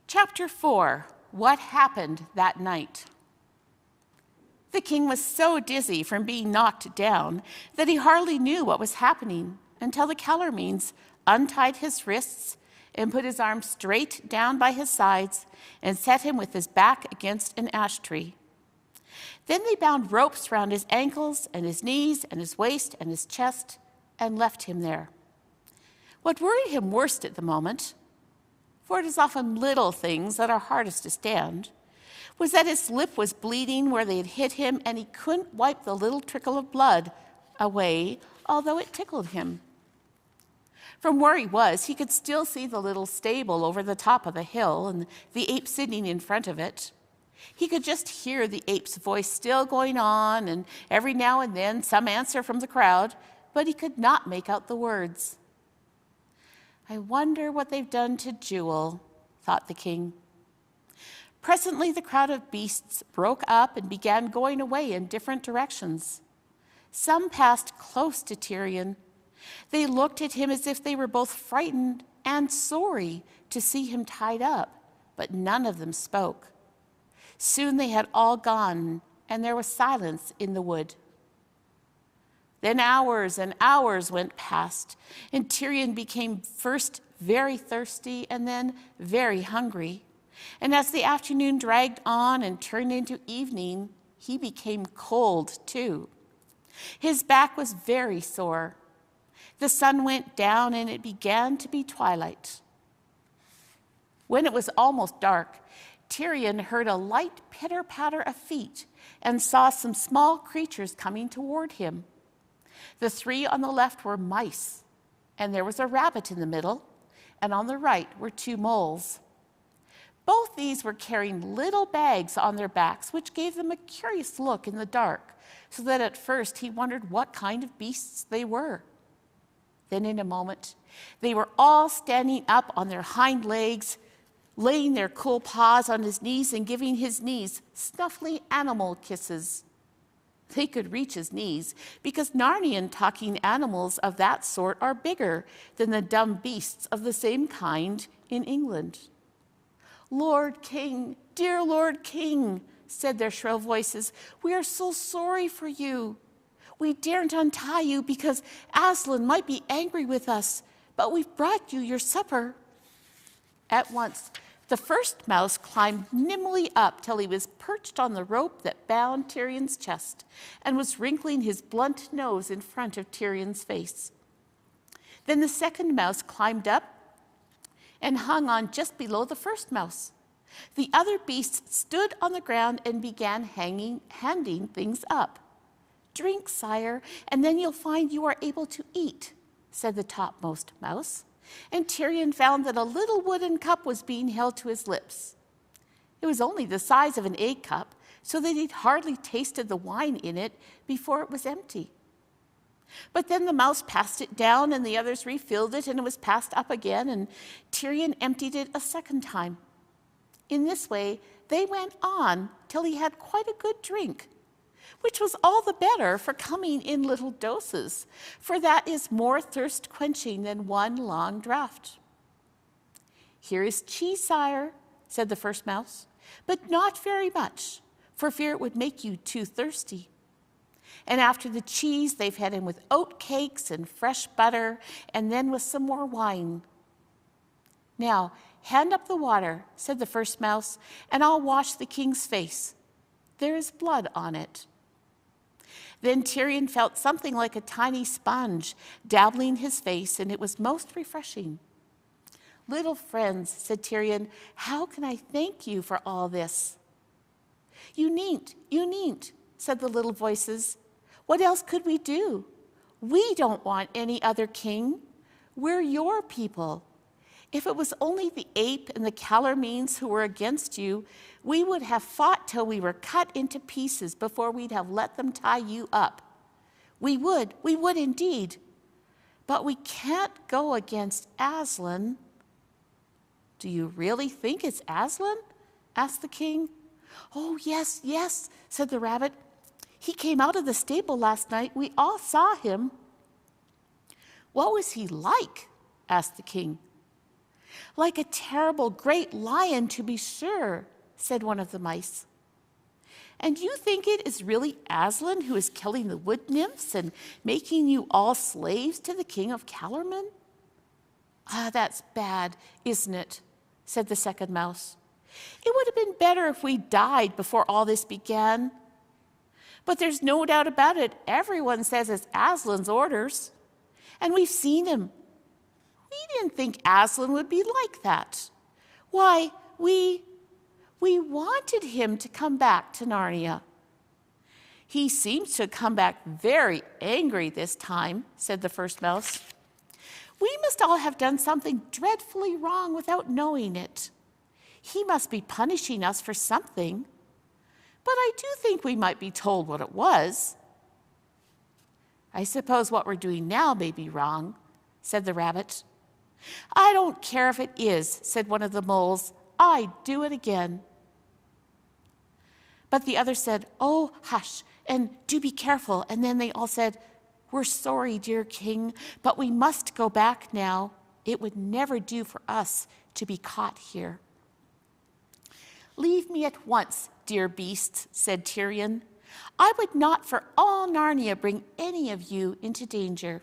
Chapter 4, What Happened That Night. The king was so dizzy from being knocked down that he hardly knew what was happening until the Calormenes untied his wrists and put his arms straight down by his sides and set him with his back against an ash tree. Then they bound ropes round his ankles and his knees and his waist and his chest and left him there. What worried him worst at the moment, for it is often little things that are hardest to stand, was that his lip was bleeding where they had hit him, and he couldn't wipe the little trickle of blood away, although it tickled him. From where he was, he could still see the little stable over the top of the hill and the ape sitting in front of it. He could just hear the ape's voice still going on, and every now and then some answer from the crowd, but he could not make out the words. "I wonder what they've done to Jewel," thought the king. Presently the crowd of beasts broke up and began going away in different directions. Some passed close to Tyrion. They looked at him as if they were both frightened and sorry to see him tied up, but none of them spoke. Soon they had all gone, and there was silence in the wood. Then hours and hours went past, and Tyrion became first very thirsty and then very hungry. And as the afternoon dragged on and turned into evening, he became cold too. His back was very sore. The sun went down and it began to be twilight. When it was almost dark, Tyrion heard a light pitter-patter of feet and saw some small creatures coming toward him. The three on the left were mice, and there was a rabbit in the middle, and on the right were two moles. Both these were carrying little bags on their backs, which gave them a curious look in the dark, so that at first he wondered what kind of beasts they were. Then in a moment, they were all standing up on their hind legs, laying their cool paws on his knees and giving his knees snuffly animal kisses. They could reach his knees because Narnian talking animals of that sort are bigger than the dumb beasts of the same kind in England. "Lord King, dear Lord King," said their shrill voices, "we are so sorry for you. We daren't untie you because Aslan might be angry with us, but we've brought you your supper." At once, the first mouse climbed nimbly up till he was perched on the rope that bound Tyrion's chest and was wrinkling his blunt nose in front of Tyrion's face. Then the second mouse climbed up and hung on just below the first mouse. The other beasts stood on the ground and began handing things up. "Drink, sire, and then you'll find you are able to eat," said the topmost mouse. And Tyrion found that a little wooden cup was being held to his lips. It was only the size of an egg cup, so that he'd hardly tasted the wine in it before it was empty. But then the mouse passed it down, and the others refilled it, and it was passed up again, and Tyrion emptied it a second time. In this way, they went on till he had quite a good drink, which was all the better for coming in little doses, for that is more thirst-quenching than one long draught. "Here is cheese, sire," said the first mouse, "but not very much, for fear it would make you too thirsty." And after the cheese, they fed him with oat cakes and fresh butter, and then with some more wine. "Now, hand up the water," said the first mouse, "and I'll wash the king's face. There is blood on it." Then Tyrion felt something like a tiny sponge dabbling his face, and it was most refreshing. "Little friends," said Tyrion, "how can I thank you for all this?" You needn't," said the little voices. "What else could we do? We don't want any other king. We're your people. If it was only the ape and the Calormenes who were against you, we would have fought till we were cut into pieces before we'd have let them tie you up. We would indeed. But we can't go against Aslan." "Do you really think it's Aslan?" asked the king. "Oh, yes," said the rabbit. "He came out of the stable last night. We all saw him." "What was he like?" asked the king. "Like a terrible great lion, to be sure," said one of the mice. "And you think it is really Aslan who is killing the wood nymphs and making you all slaves to the king of Calormen?" "Ah, that's bad, isn't it?" said the second mouse. "It would have been better if we died before all this began. But there's no doubt about it, everyone says it's Aslan's orders. And we've seen him. We didn't think Aslan would be like that. Why, we wanted him to come back to Narnia." "He seems to have come back very angry this time," said the first mouse. "We must all have done something dreadfully wrong without knowing it. He must be punishing us for something. But I do think we might be told what it was." "I suppose what we're doing now may be wrong," said the rabbit. "I don't care if it is," said one of the moles. "I'd do it again." But the others said, "Oh, hush, and do be careful." And then they all said, "We're sorry, dear king, but we must go back now. It would never do for us to be caught here." "Leave me at once, dear beasts," said Tyrion. "I would not for all Narnia bring any of you into danger."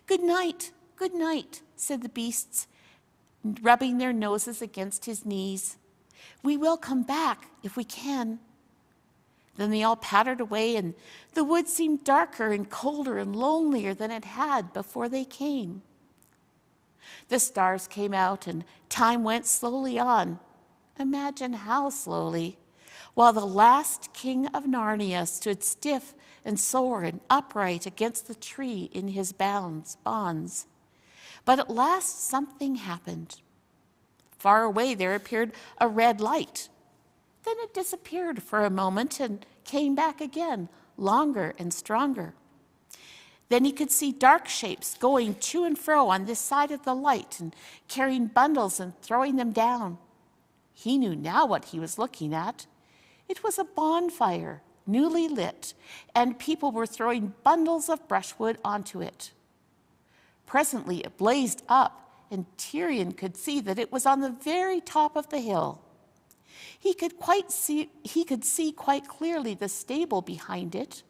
Good night," said the beasts, rubbing their noses against his knees. "We will come back if we can." Then they all pattered away, and the wood seemed darker and colder and lonelier than it had before they came. The stars came out, and time went slowly on. Imagine how slowly, while the last king of Narnia stood stiff and sore and upright against the tree in his bonds. But at last something happened. Far away there appeared a red light. Then it disappeared for a moment and came back again, longer and stronger. Then he could see dark shapes going to and fro on this side of the light and carrying bundles and throwing them down. He knew now what he was looking at. It was a bonfire, newly lit, and people were throwing bundles of brushwood onto it. Presently it blazed up, and Tyrion could see that it was on the very top of the hill. He could see quite clearly the stable behind it,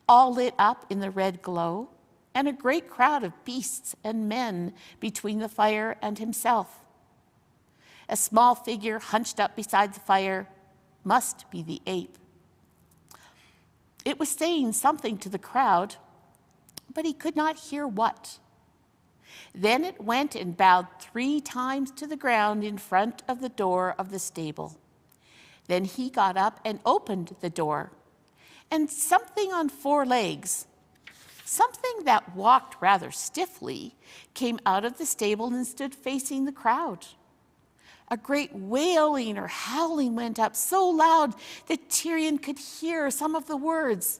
all lit up in the red glow, and a great crowd of beasts and men between the fire and himself. A small figure hunched up beside the fire must be the ape. It was saying something to the crowd, but he could not hear what. Then it went and bowed 3 times to the ground in front of the door of the stable. Then he got up and opened the door, and something on 4 legs, something that walked rather stiffly, came out of the stable and stood facing the crowd. A great wailing or howling went up so loud that Tyrion could hear some of the words.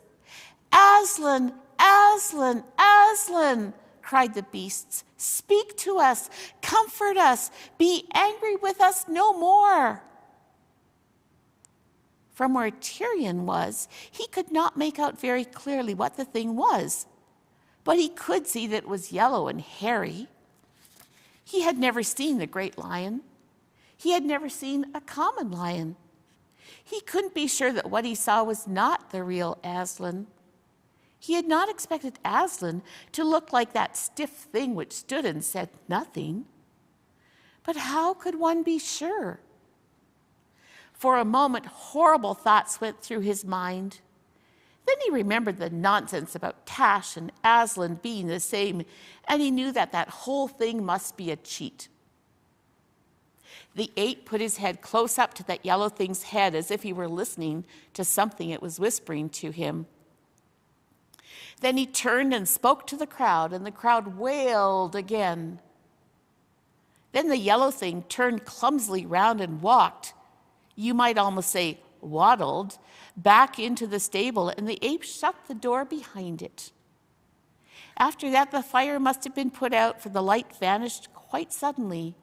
"Aslan, Aslan, Aslan," cried the beasts. "Speak to us, comfort us, be angry with us no more." From where Tyrion was, he could not make out very clearly what the thing was, but he could see that it was yellow and hairy. He had never seen the great lion. He had never seen a common lion. He couldn't be sure that what he saw was not the real Aslan. He had not expected Aslan to look like that stiff thing which stood and said nothing. But how could one be sure? For a moment, horrible thoughts went through his mind. Then he remembered the nonsense about Tash and Aslan being the same, and he knew that that whole thing must be a cheat. The ape put his head close up to that yellow thing's head as if he were listening to something it was whispering to him. Then he turned and spoke to the crowd, and the crowd wailed again. Then the yellow thing turned clumsily round and walked, you might almost say waddled, back into the stable, and the ape shut the door behind it. After that, the fire must have been put out, for the light vanished quite suddenly,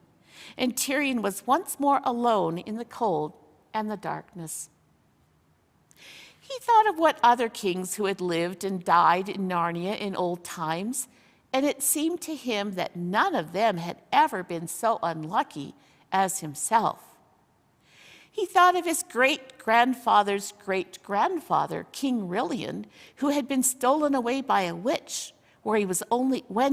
and Tyrion was once more alone in the cold and the darkness. He thought of what other kings who had lived and died in Narnia in old times, and it seemed to him that none of them had ever been so unlucky as himself. He thought of his great-grandfather's great-grandfather, King Rilian, who had been stolen away by a witch when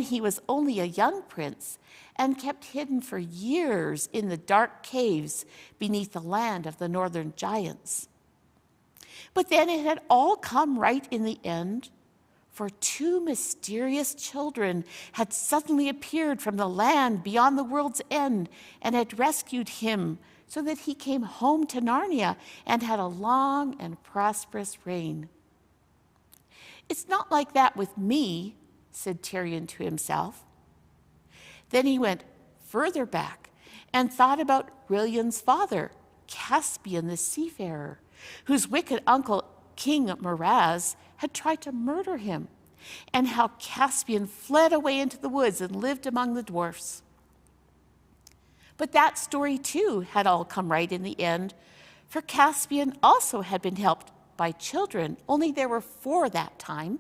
he was only a young prince, and kept hidden for years in the dark caves beneath the land of the northern giants. But then it had all come right in the end, for two mysterious children had suddenly appeared from the land beyond the world's end and had rescued him, so that he came home to Narnia and had a long and prosperous reign. "It's not like that with me," said Tyrion to himself. Then he went further back and thought about Rilian's father, Caspian the seafarer, whose wicked uncle, King Miraz, had tried to murder him, and how Caspian fled away into the woods and lived among the dwarfs. But that story, too, had all come right in the end, for Caspian also had been helped by children, only there were 4 that time,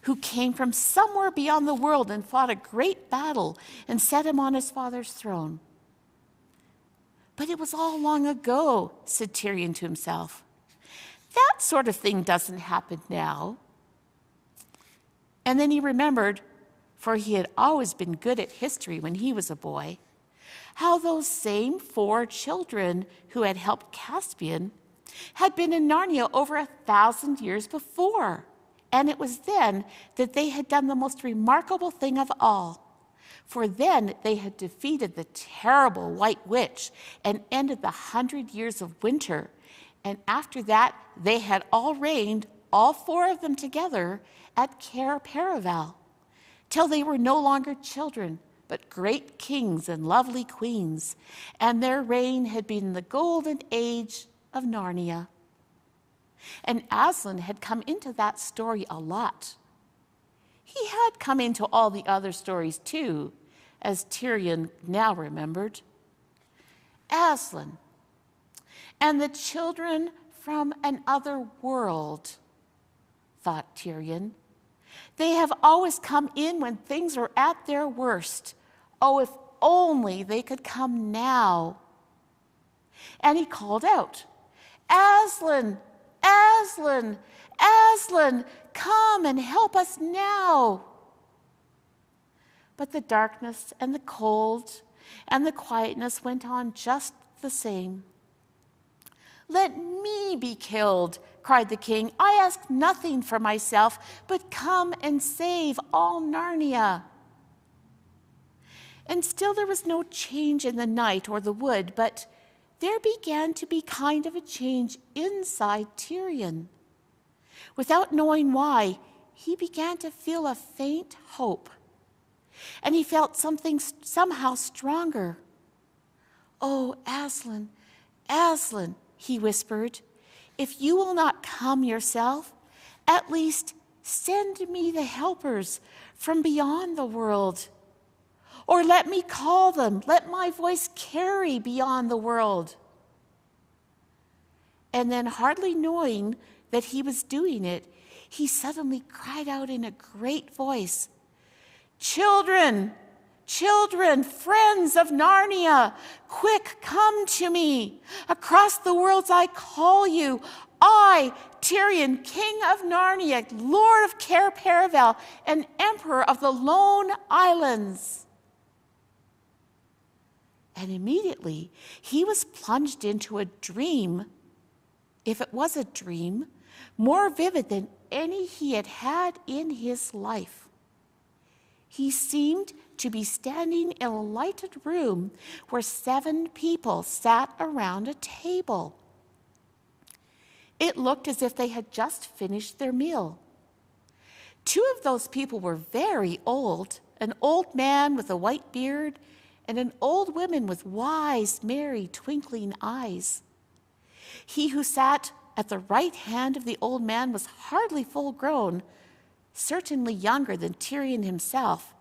who came from somewhere beyond the world and fought a great battle and set him on his father's throne. "But it was all long ago," said Tyrion to himself. "That sort of thing doesn't happen now." And then he remembered, for he had always been good at history when he was a boy, how those same 4 children who had helped Caspian had been in Narnia over 1,000 years before. And it was then that they had done the most remarkable thing of all. For then they had defeated the terrible White Witch and ended the 100 years of winter. And after that, they had all reigned, all 4 of them together, at Cair Paravel, till they were no longer children, but great kings and lovely queens, and their reign had been the golden age of Narnia. And Aslan had come into that story a lot. He had come into all the other stories too, as Tyrion now remembered. Aslan and the children from another world, thought Tyrion. They have always come in when things are at their worst. Oh, if only they could come now. And he called out, "Aslan! Aslan! Aslan! Come and help us now!" But the darkness and the cold and the quietness went on just the same. "Let me be killed," cried the king. "I ask nothing for myself, but come and save all Narnia." And still there was no change in the night or the wood, but there began to be kind of a change inside Tyrion. Without knowing why, he began to feel a faint hope. And he felt something somehow stronger. "Oh, Aslan, Aslan," he whispered, "if you will not come yourself, at least send me the helpers from beyond the world. Or let me call them, let my voice carry beyond the world." And then, hardly knowing that he was doing it, he suddenly cried out in a great voice, "Children, children, friends of Narnia, quick, come to me. Across the worlds I call you. I, Tyrion, King of Narnia, Lord of Cair Paravel, and Emperor of the Lone Islands." And immediately he was plunged into a dream, if it was a dream, more vivid than any he had had in his life. He seemed to be standing in a lighted room where 7 people sat around a table. It looked as if they had just finished their meal. 2 of those people were very old, an old man with a white beard and an old woman with wise, merry, twinkling eyes. He who sat at the right hand of the old man was hardly full grown, certainly younger than Tyrion himself,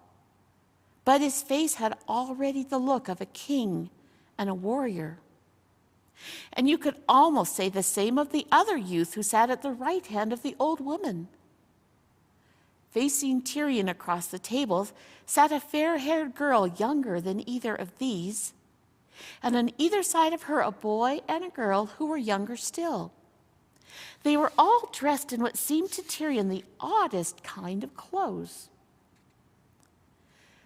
but his face had already the look of a king and a warrior. And you could almost say the same of the other youth who sat at the right hand of the old woman. Facing Tyrion across the table sat a fair-haired girl younger than either of these, and on either side of her a boy and a girl who were younger still. They were all dressed in what seemed to Tyrion the oddest kind of clothes.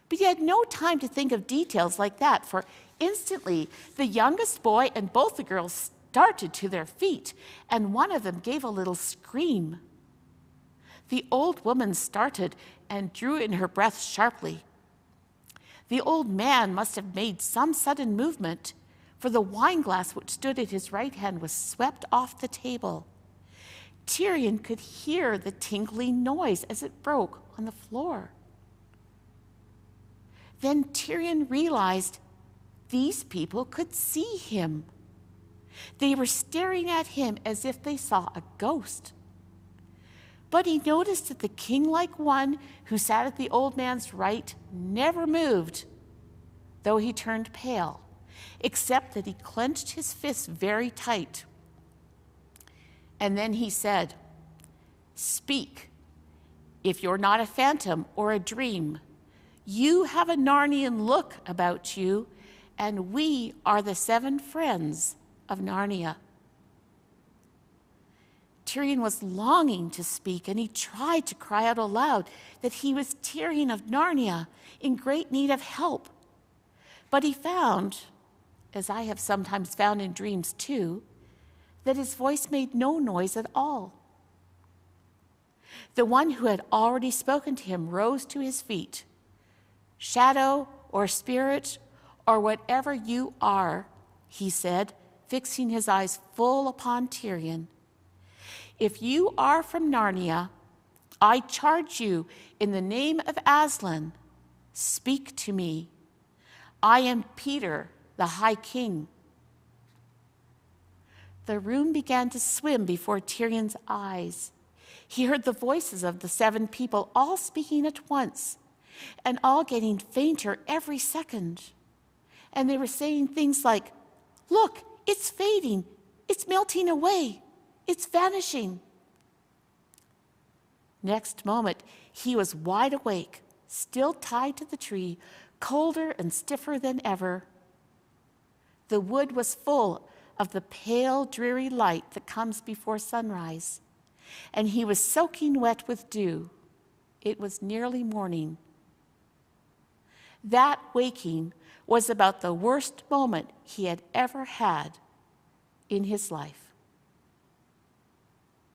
But he had no time to think of details like that, for instantly the youngest boy and both the girls started to their feet, and one of them gave a little scream. The old woman started and drew in her breath sharply. The old man must have made some sudden movement, for the wineglass which stood at his right hand was swept off the table. Tyrion could hear the tinkling noise as it broke on the floor. Then Tyrion realized these people could see him. They were staring at him as if they saw a ghost. But he noticed that the king-like one who sat at the old man's right never moved, though he turned pale, except that he clenched his fists very tight. And then he said, "Speak, if you're not a phantom or a dream. You have a Narnian look about you, and we are the 7 friends of Narnia." Tyrion was longing to speak, and he tried to cry out aloud that he was Tyrion of Narnia, in great need of help. But he found, as I have sometimes found in dreams too, that his voice made no noise at all. The one who had already spoken to him rose to his feet. "Shadow or spirit or whatever you are," he said, fixing his eyes full upon Tyrion, "if you are from Narnia, I charge you in the name of Aslan, speak to me. I am Peter, the High King." The room began to swim before Tyrion's eyes. He heard the voices of the 7 people all speaking at once, and all getting fainter every second. And they were saying things like, "Look, it's fading, it's melting away, it's vanishing." Next moment, he was wide awake, still tied to the tree, colder and stiffer than ever. The wood was full of the pale, dreary light that comes before sunrise, and he was soaking wet with dew. It was nearly morning. That waking was about the worst moment he had ever had in his life.